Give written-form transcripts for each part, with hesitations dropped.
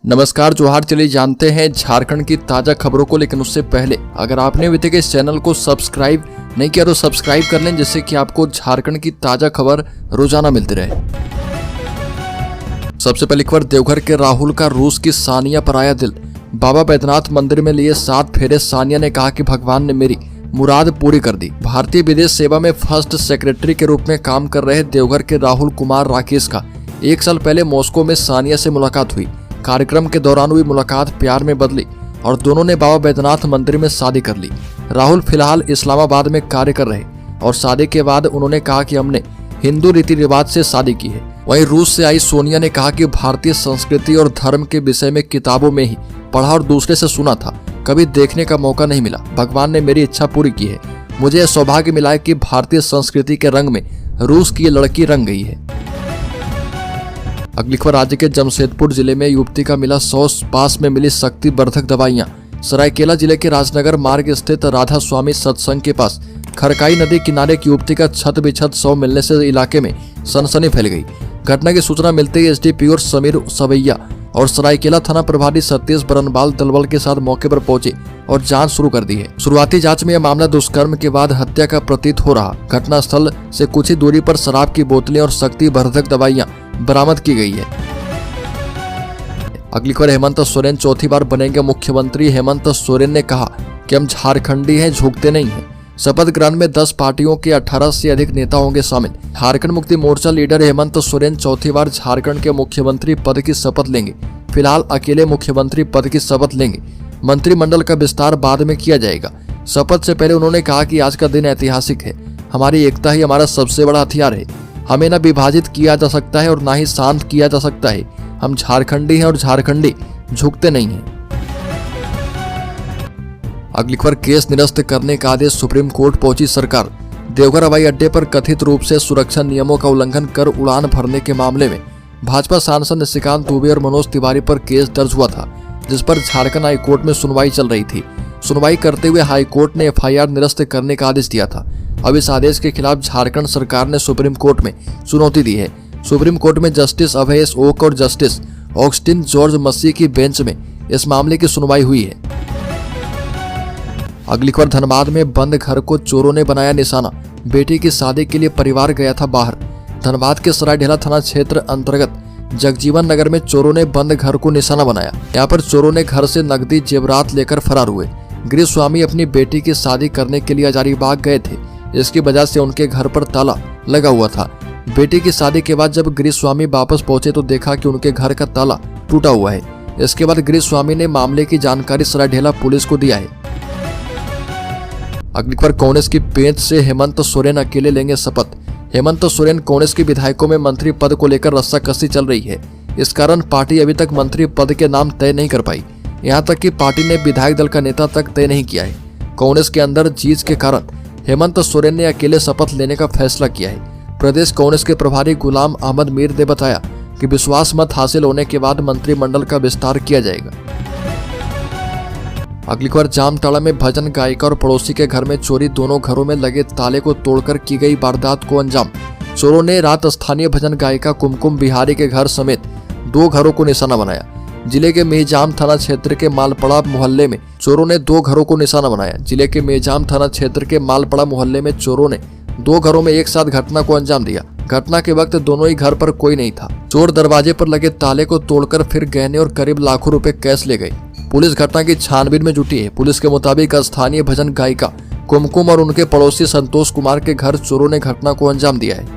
नमस्कार जोहार। चलिए जानते हैं झारखंड की ताजा खबरों को, लेकिन उससे पहले अगर आपने अभी तक इस चैनल को सब्सक्राइब नहीं किया तो सब्सक्राइब कर लें, जिससे कि आपको झारखंड की ताजा खबर रोजाना मिलती रहे। सबसे पहली खबर, देवघर के राहुल का रूस की सानिया पर आया दिल। बाबा बैद्यनाथ मंदिर में लिए 7 फेरे। सानिया ने कहा कि भगवान ने मेरी मुराद पूरी कर दी। भारतीय विदेश सेवा में फर्स्ट सेक्रेटरी के रूप में काम कर रहे देवघर के राहुल कुमार राकेश का 1 साल पहले मॉस्को में सानिया से मुलाकात हुई। कार्यक्रम के दौरान हुई मुलाकात प्यार में बदली और दोनों ने बाबा बैद्यनाथ मंदिर में शादी कर ली। राहुल फिलहाल इस्लामाबाद में कार्य कर रहे और शादी के बाद उन्होंने कहा कि हमने हिंदू रीति रिवाज से शादी की है। वहीं रूस से आई सोनिया ने कहा कि भारतीय संस्कृति और धर्म के विषय में किताबों में ही पढ़ा और दूसरे से सुना था, कभी देखने का मौका नहीं मिला। भगवान ने मेरी इच्छा पूरी की है। मुझे यह सौभाग्य मिला है कि भारतीय संस्कृति के रंग में रूस की ये लड़की रंग गई है। अगली खबर, राज्य के जमशेदपुर जिले में युवती का मिला 100 पास में मिली शक्ति वर्धक दवाइयां। सरायकेला जिले के राजनगर मार्ग स्थित राधा स्वामी सत्संग के पास खरकाई नदी किनारे एक युवती का छत बिछत 100 मिलने से इलाके में सनसनी फैल गई। घटना की सूचना मिलते ही एसडीपीओ समीर सवैया और सरायकेला थाना प्रभारी सतीश बरनबाल दलबल के साथ मौके पर पहुंचे और जांच शुरू कर दी है। शुरुआती जांच में यह मामला दुष्कर्म के बाद हत्या का प्रतीत हो रहा। घटनास्थल से कुछ ही दूरी पर शराब की बोतलें और शक्ति वर्धक दवाइयां बरामद की गई है। अगली खबर, हेमंत सोरेन चौथी बार बनेंगे मुख्यमंत्री। हेमंत सोरेन ने कहा कि हम झारखंडी हैं, झुकते नहीं हैं। शपथ ग्रहण में 10 पार्टियों के 18 से अधिक नेता होंगे शामिल। झारखंड मुक्ति मोर्चा लीडर हेमंत सोरेन चौथी बार झारखंड के मुख्यमंत्री पद की शपथ लेंगे। फिलहाल अकेले मुख्यमंत्री पद की शपथ लेंगे। मंत्रिमंडल का विस्तार बाद में किया जाएगा। शपथ से पहले उन्होंने कहा कि आज का दिन ऐतिहासिक है। हमारी एकता ही हमारा सबसे बड़ा हथियार है। हमें न विभाजित किया जा सकता है और न ही शांत किया जा सकता है। हम झारखंडी हैं और झारखंडी झुकते नहीं हैं। अगली खबर, केस निरस्त करने का आदेश। सुप्रीम कोर्ट पहुंची सरकार। देवघर हवाई अड्डे पर कथित रूप से सुरक्षा नियमों का उल्लंघन कर उड़ान भरने के मामले में भाजपा सांसद निशिकांत दुबे और मनोज तिवारी पर केस दर्ज हुआ था, जिस पर झारखंड हाईकोर्ट में सुनवाई चल रही थी। सुनवाई करते हुए हाईकोर्ट ने FIR निरस्त करने का आदेश दिया था। अब इस आदेश के खिलाफ झारखंड सरकार ने सुप्रीम कोर्ट में चुनौती दी है। सुप्रीम कोर्ट में जस्टिस अभय एस ओक और जस्टिस ऑगस्टिन जॉर्ज मसी की बेंच में इस मामले की सुनवाई हुई है। अगली खबर, धनबाद में बंद घर को चोरों ने बनाया निशाना। बेटी की शादी के लिए परिवार गया था बाहर। धनबाद के सरायढेला थाना क्षेत्र अंतर्गत जगजीवन नगर में चोरों ने बंद घर को निशाना बनाया। यहाँ पर चोरों ने घर से नकदी जेवरात लेकर फरार हुए। गृह स्वामी अपनी बेटी की शादी करने के लिए हजारीबाग गए थे, इसकी वजह से उनके घर पर ताला लगा हुआ था। बेटी की शादी के बाद जब गृह स्वामी वापस पहुंचे तो देखा कि उनके घर का ताला टूटा हुआ है। इसके बाद गृह स्वामी ने मामले की जानकारी सरायढेला पुलिस को दिया है। अगली खबर, कांग्रेस की पेंच से हेमंत सोरेन अकेले लेंगे शपथ। हेमंत सोरेन कांग्रेस के विधायकों में मंत्री पद को लेकर रस्साकसी चल रही है। इस कारण पार्टी अभी तक मंत्री पद के नाम तय नहीं कर पाई। यहाँ तक कि पार्टी ने विधायक दल का नेता तक तय नहीं किया है। कांग्रेस के अंदर जीत के कारण हेमंत सोरेन ने अकेले शपथ लेने का फैसला किया है। प्रदेश कांग्रेस के प्रभारी गुलाम अहमद मीर ने बताया कि विश्वास मत हासिल होने के बाद मंत्रिमंडल का विस्तार किया जाएगा। अगली खबर, जामताड़ा में भजन गायिका और पड़ोसी के घर में चोरी। दोनों घरों में लगे ताले को तोड़कर की गई वारदात को अंजाम। चोरों ने रात स्थानीय भजन गायिका कुमकुम बिहारी के घर समेत 2 घरों को निशाना बनाया। जिले के मेहजाम थाना क्षेत्र के मालपड़ा मोहल्ले में चोरों ने 2 घरों को निशाना बनाया। जिले के मेहजाम थाना क्षेत्र के मालपड़ा मोहल्ले में चोरों ने 2 घरों में एक साथ घटना को अंजाम दिया। घटना के वक्त दोनों ही घर पर कोई नहीं था। चोर दरवाजे पर लगे ताले को तोड़कर फिर गहने और करीब लाखों रुपए कैश ले गए। पुलिस घटना की छानबीन में जुटी है। पुलिस के मुताबिक स्थानीय भजन गायिका कुमकुम और उनके पड़ोसी संतोष कुमार के घर चोरों ने घटना को अंजाम दिया है।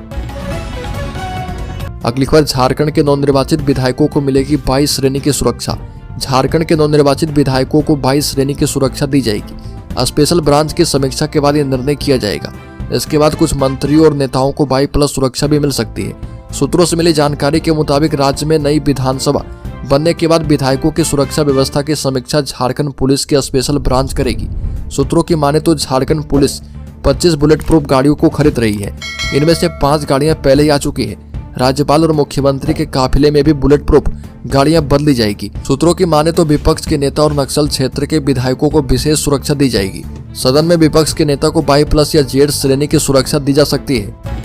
अगली खबर, झारखंड के नवनिर्वाचित विधायकों को मिलेगी 22 श्रेणी की सुरक्षा। झारखंड के नवनिर्वाचित विधायकों को 22 श्रेणी की सुरक्षा दी जाएगी। स्पेशल ब्रांच की समीक्षा के बाद यह निर्णय किया जाएगा। इसके बाद कुछ मंत्रियों और नेताओं को 22+ सुरक्षा भी मिल सकती है। सूत्रों से मिली जानकारी के मुताबिक राज्य में नई विधानसभा बनने के बाद विधायकों की सुरक्षा व्यवस्था की समीक्षा झारखंड पुलिस की स्पेशल ब्रांच करेगी। सूत्रों की माने तो झारखंड पुलिस 25 बुलेट प्रूफ गाड़ियों को खरीद रही है। इनमें से 5 गाड़ियां पहले ही आ चुकी है। राज्यपाल और मुख्यमंत्री के काफिले में भी बुलेट प्रूफ गाड़ियां बदली जाएगी। सूत्रों की माने तो विपक्ष के नेता और नक्सल क्षेत्र के विधायकों को विशेष सुरक्षा दी जाएगी। सदन में विपक्ष के नेता को 22+ या Z श्रेणी की सुरक्षा दी जा सकती है।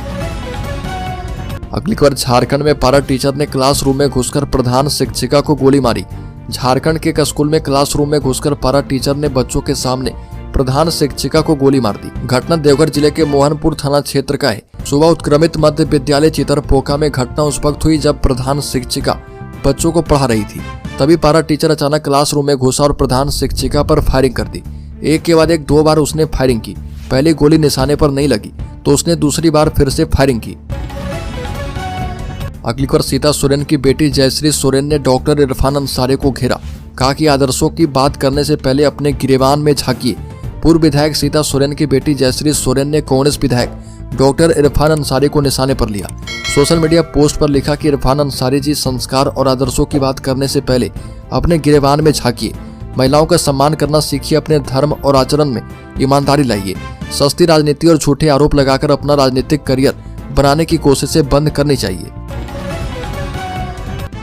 अगली खबर, झारखंड में पारा टीचर ने क्लासरूम में घुसकर प्रधान शिक्षिका को गोली मारी। झारखंड के एक स्कूल में क्लासरूम में घुसकर पारा टीचर ने बच्चों के सामने प्रधान शिक्षिका को गोली मार दी। घटना देवघर जिले के मोहनपुर थाना क्षेत्र का है। सुबह उत्क्रमित मध्य विद्यालय चितरपोखा में घटना उस वक्त हुई जब प्रधान शिक्षिका बच्चों को पढ़ा रही थी। तभी पारा टीचर अचानक क्लासरूम में घुसा और प्रधान शिक्षिका पर फायरिंग कर दी। एक के बाद एक 2 बार उसने फायरिंग की। पहली गोली निशाने पर नहीं लगी तो उसने दूसरी बार फिर से फायरिंग की। अगली बार सीता सोरेन की बेटी जयश्री सोरेन ने डॉक्टर इरफान अंसारी को घेरा। कहा कि आदर्शों की बात करने से पहले अपने गिरेबान में झांकिए। पूर्व विधायक सीता सोरेन की बेटी जयश्री सोरेन ने कांग्रेस विधायक डॉक्टर इरफान अंसारी को निशाने पर लिया। सोशल मीडिया पोस्ट पर लिखा कि इरफान अंसारी जी, संस्कार और आदर्शों की बात करने से पहले अपने गिरेबान में झांकिए। महिलाओं का सम्मान करना सीखिए। अपने धर्म और आचरण में ईमानदारी लाइए। सस्ती राजनीति और झूठे आरोप लगाकर अपना राजनीतिक करियर बनाने की कोशिशें बंद करनी चाहिए।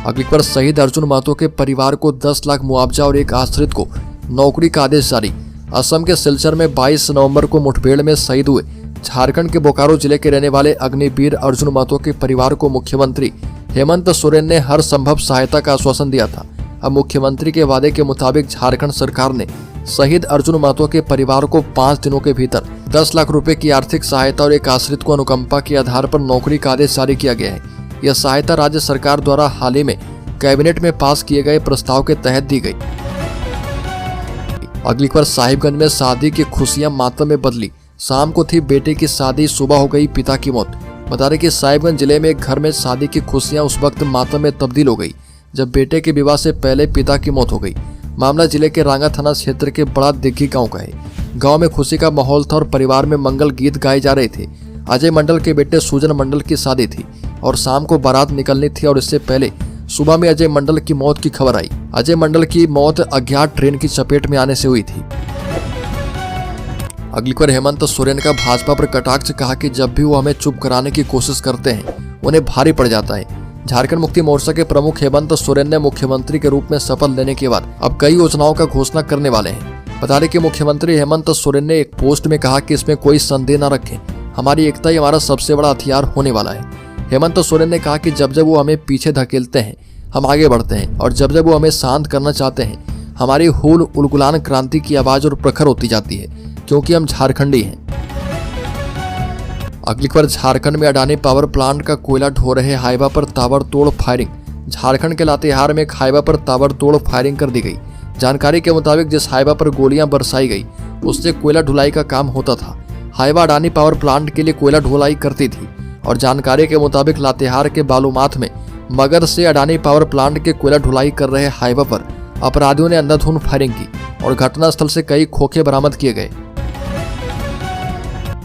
अगली बार शहीद अर्जुन महतो के परिवार को 10 लाख मुआवजा और एक आश्रित को नौकरी का आदेश जारी। असम के सिलचर में 22 नवंबर को मुठभेड़ में शहीद हुए झारखंड के बोकारो जिले के रहने वाले अग्निवीर अर्जुन महतो के परिवार को मुख्यमंत्री हेमंत सोरेन ने हर संभव सहायता का आश्वासन दिया था। अब मुख्यमंत्री के वादे के मुताबिक झारखंड सरकार ने शहीद अर्जुन महतो के परिवार को 5 दिनों के भीतर 10 लाख रुपए की आर्थिक सहायता और एक आश्रित को अनुकंपा के आधार पर नौकरी का आदेश जारी किया गया है। यह सहायता राज्य सरकार द्वारा हाल ही में कैबिनेट में पास किए गए प्रस्ताव के तहत दी गई। अगली बार साहिबगंज में शादी की खुशियां मातम में बदली। शाम को थी बेटे की शादी, सुबह हो गई पिता की मौत। बता दें कि साहिबगंज जिले में एक घर में शादी की खुशियां उस वक्त मातम में तब्दील हो गई जब बेटे के विवाह से पहले पिता की मौत हो गई। मामला जिले के रांगा थाना क्षेत्र के बड़ा दिग्घी गांव का है। गांव में खुशी का माहौल था और परिवार में मंगल गीत गाए जा रहे थे। अजय मंडल के बेटे सुजन मंडल की शादी थी और शाम को बारात निकलनी थी और इससे पहले सुबह में अजय मंडल की मौत की खबर आई। अजय मंडल की मौत अज्ञात ट्रेन की चपेट में आने से हुई थी। अगली बार हेमंत सोरेन का भाजपा पर कटाक्ष। कहा कि जब भी वो हमें चुप कराने की कोशिश करते हैं उन्हें भारी पड़ जाता है। झारखंड मुक्ति मोर्चा के प्रमुख हेमंत सोरेन ने मुख्यमंत्री के रूप में शपथ लेने के बाद अब कई योजनाओं का घोषणा करने वाले हैं। बता दें कि मुख्यमंत्री हेमंत सोरेन ने एक पोस्ट में कहा कि इसमें कोई संदेह न रखें, हमारी एकता ही हमारा सबसे बड़ा हथियार होने वाला है। हेमंत सोरेन ने कहा कि जब जब वो हमें पीछे धकेलते हैं हम आगे बढ़ते हैं और जब जब वो हमें शांत करना चाहते हैं हमारी हुल उलगुलान क्रांति की आवाज और प्रखर होती जाती है, क्योंकि हम झारखंडी हैं। अगली बार झारखंड में अडानी पावर प्लांट का कोयला ढो रहे हाईवा पर ताबड़तोड़ फायरिंग। झारखंड के लातेहार में एक हाईवा पर ताबड़तोड़ फायरिंग कर दी गई। जानकारी के मुताबिक जिस हाईवा पर गोलियां बरसाई गई उससे कोयला ढुलाई का काम होता था। हाईवा अडानी पावर प्लांट के लिए कोयला ढुलाई करती थी और जानकारी के मुताबिक लातेहार के बालूमाथ में मगर से अडानी पावर प्लांट के कोयला ढुलाई कर रहे हाईवा पर अपराधियों ने अंधाधुंध फायरिंग की और घटनास्थल से कई खोखे बरामद किए गए।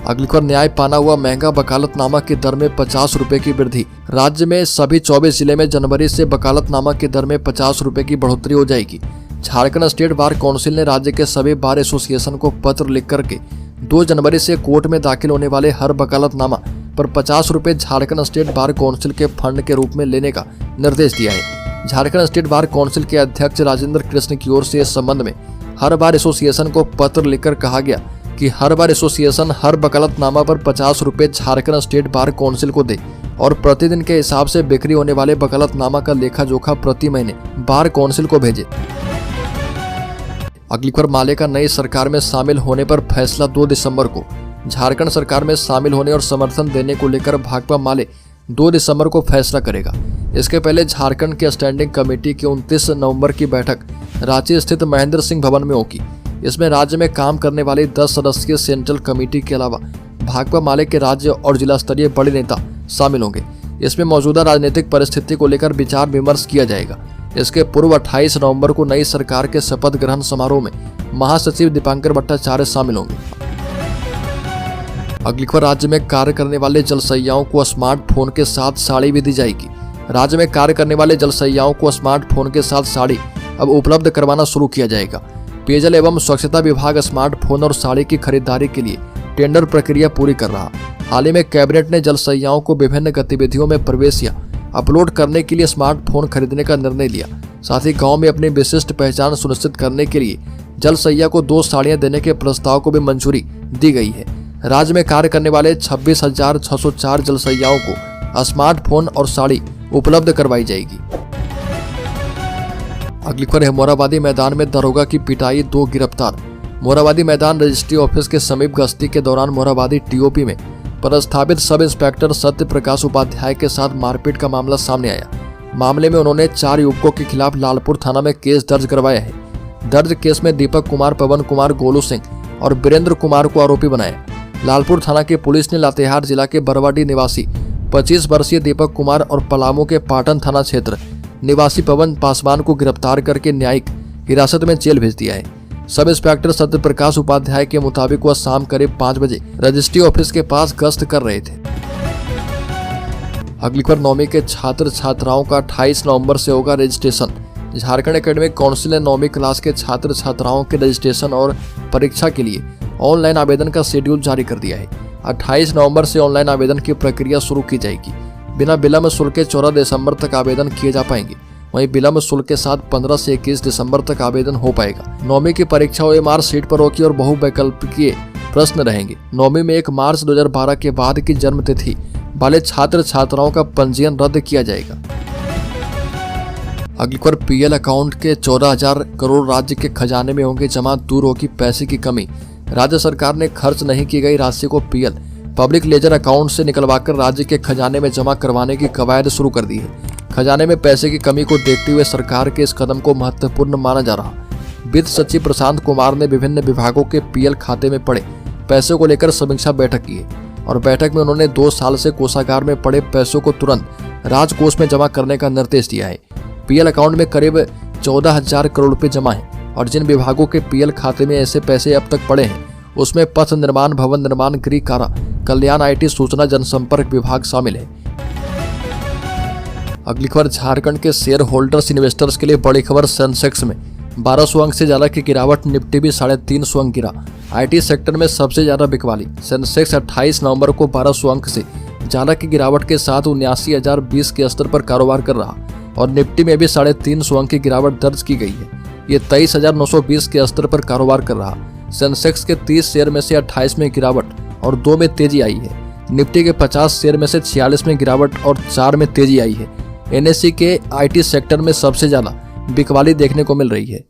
अगली बार न्याय पाना हुआ महंगा। वकालतनामा की दर में 50 रुपए की वृद्धि। राज्य में सभी 24 जिले में जनवरी से वकालतनामा की दर में 50 रुपए की बढ़ोतरी हो जाएगी। झारखंड स्टेट बार काउंसिल ने राज्य के सभी बार एसोसिएशन को पत्र लिख करके 2 जनवरी से कोर्ट में दाखिल होने वाले हर वकालतनामा पर 50 रुपए झारखंड स्टेट बार काउंसिल के फंड के रूप में लेने का निर्देश दिया है। झारखंड स्टेट बार काउंसिल के अध्यक्ष राजेंद्र कृष्ण की ओर से इस संबंध में हर बार एसोसिएशन को पत्र लिखकर कहा गया कि हर बार एसोसिएशन हर वकालतनामा पर 50 रुपए झारखंड स्टेट बार काउंसिल को दे और प्रतिदिन के हिसाब से बिक्री होने वाले वकालतनामा का लेखा जोखा प्रति महीने बार काउंसिल को भेजे। अगली बार माले का नई सरकार में शामिल होने पर फैसला 2 दिसंबर को। झारखंड सरकार में शामिल होने और समर्थन देने को लेकर भाकपा माले 2 दिसंबर को फैसला करेगा। इसके पहले झारखंड के स्टैंडिंग कमेटी की 29 नवंबर की बैठक रांची स्थित महेंद्र सिंह भवन में होगी। इसमें राज्य में काम करने वाली 10 सदस्यीय सेंट्रल कमेटी के अलावा भाकपा माले के राज्य और जिला स्तरीय बड़े नेता शामिल होंगे। इसमें मौजूदा राजनीतिक परिस्थिति को लेकर विचार विमर्श किया जाएगा। इसके पूर्व 28 नवंबर को नई सरकार के शपथ ग्रहण समारोह में महासचिव दीपांकर भट्टाचार्य शामिल होंगे। अगली बार राज्य में कार्य करने वाले जलसैयाओं को स्मार्टफोन के साथ साड़ी भी दी जाएगी। राज्य में कार्य करने वाले जलसैयाओं को स्मार्टफोन के साथ साड़ी अब उपलब्ध करवाना शुरू किया जाएगा। पेयजल एवं स्वच्छता विभाग स्मार्टफोन और साड़ी की खरीदारी के लिए टेंडर प्रक्रिया पूरी कर रहा। हाल ही में कैबिनेट ने जलसैयाओं को विभिन्न गतिविधियों में प्रवेश या अपलोड करने के लिए स्मार्टफोन खरीदने का निर्णय लिया। साथ ही गांव में अपनी विशिष्ट पहचान सुनिश्चित करने के लिए जलसैया को 2 साड़ियां देने के प्रस्ताव को भी मंजूरी दी गई है। राज्य में कार्य करने वाले 26,604 जलसैयाओं को स्मार्टफोन और साड़ी उपलब्ध करवाई जाएगी। अगली खबर है मोराबादी मैदान में दरोगा की पिटाई, 2 गिरफ्तार। मोराबादी मैदान रजिस्ट्री ऑफिस के समीप गश्ती के दौरान मोराबादी टीओपी में पदस्थापित सब इंस्पेक्टर सत्य प्रकाश उपाध्याय के साथ मारपीट का मामला सामने आया। मामले में उन्होंने 4 युवकों के खिलाफ लालपुर थाना में केस दर्ज करवाया है। दर्ज केस में दीपक कुमार, पवन कुमार, गोलू सिंह और वीरेंद्र कुमार को आरोपी बनाया। लालपुर थाना की पुलिस ने लातेहार जिला के बरवाडी निवासी 25 वर्षीय दीपक कुमार और पलामू के पाटन थाना क्षेत्र निवासी पवन पासवान को गिरफ्तार करके न्यायिक हिरासत में जेल भेज दिया है। सब इंस्पेक्टर सत्य प्रकाश उपाध्याय के मुताबिक वह शाम करीब 5 बजे रजिस्ट्री ऑफिस के पास गश्त कर रहे थे। अगली खबर 9वीं के छात्र छात्राओं का 28 नवंबर से होगा रजिस्ट्रेशन। झारखंड एकेडमिक काउंसिल ने 9वीं क्लास के छात्र छात्राओं के रजिस्ट्रेशन और परीक्षा के लिए ऑनलाइन आवेदन का शेड्यूल जारी कर दिया है। 28 नवंबर से ऑनलाइन आवेदन की प्रक्रिया शुरू की जाएगी। बिना विलंब शुल्क के 14 दिसंबर तक आवेदन किए जा पाएंगे। वहीं विलंब शुल्क के साथ 15 से 21 दिसंबर तक आवेदन हो पाएगा। 9वीं की परीक्षा OMR सीट पर होगी और बहुवैकल्पिकीय प्रश्न रहेंगे। 9वीं में 1 मार्च 2012 के बाद की जन्म तिथि वाले छात्र छात्राओं का पंजीयन रद्द किया जाएगा। अगली खबर PL अकाउंट के 14,000 करोड़ राज्य के खजाने में होंगे जमा, दूर होगी पैसे की कमी। राज्य सरकार ने खर्च नहीं की गई राशि को PL पब्लिक लेजर अकाउंट से निकलवाकर राज्य के खजाने में जमा करवाने की कवायद शुरू कर दी है। खजाने में पैसे की कमी को देखते हुए सरकार के इस कदम को महत्वपूर्ण माना जा रहा। वित्त सचिव प्रशांत कुमार ने विभिन्न विभागों के PL खाते में पड़े पैसों को लेकर समीक्षा बैठक की है और बैठक में उन्होंने 2 साल से कोषागार में पड़े पैसों को तुरंत राजकोष में जमा करने का निर्देश दिया है। PL अकाउंट में करीब 14,000 करोड़ रुपए जमा है और जिन विभागों के PL खाते में ऐसे पैसे अब तक पड़े हैं उसमें पथ निर्माण, भवन निर्माण, गृह कारा, कल्याण, IT, सूचना जनसंपर्क विभाग शामिल है। अगली खबर झारखंड के शेयर होल्डर्स इन्वेस्टर्स के लिए बड़ी खबर। सेंसेक्स में 1200 अंक से ज्यादा की गिरावट, निफ्टी भी 350 अंक गिरा। IT सेक्टर में सबसे ज्यादा बिकवाली। सेंसेक्स 28 नवंबर को 1200 अंक से ज्यादा की गिरावट के साथ 79,020 के स्तर पर कारोबार कर रहा और निफ्टी में भी 350 अंक की गिरावट दर्ज की गई है। ये 23,920 के स्तर पर कारोबार कर रहा। सेंसेक्स के 30 शेयर में से 28 में गिरावट और 2 में तेजी आई है। निफ्टी के 50 शेयर में से 46 में गिरावट और 4 में तेजी आई है। NSE के IT सेक्टर में सबसे ज्यादा बिकवाली देखने को मिल रही है।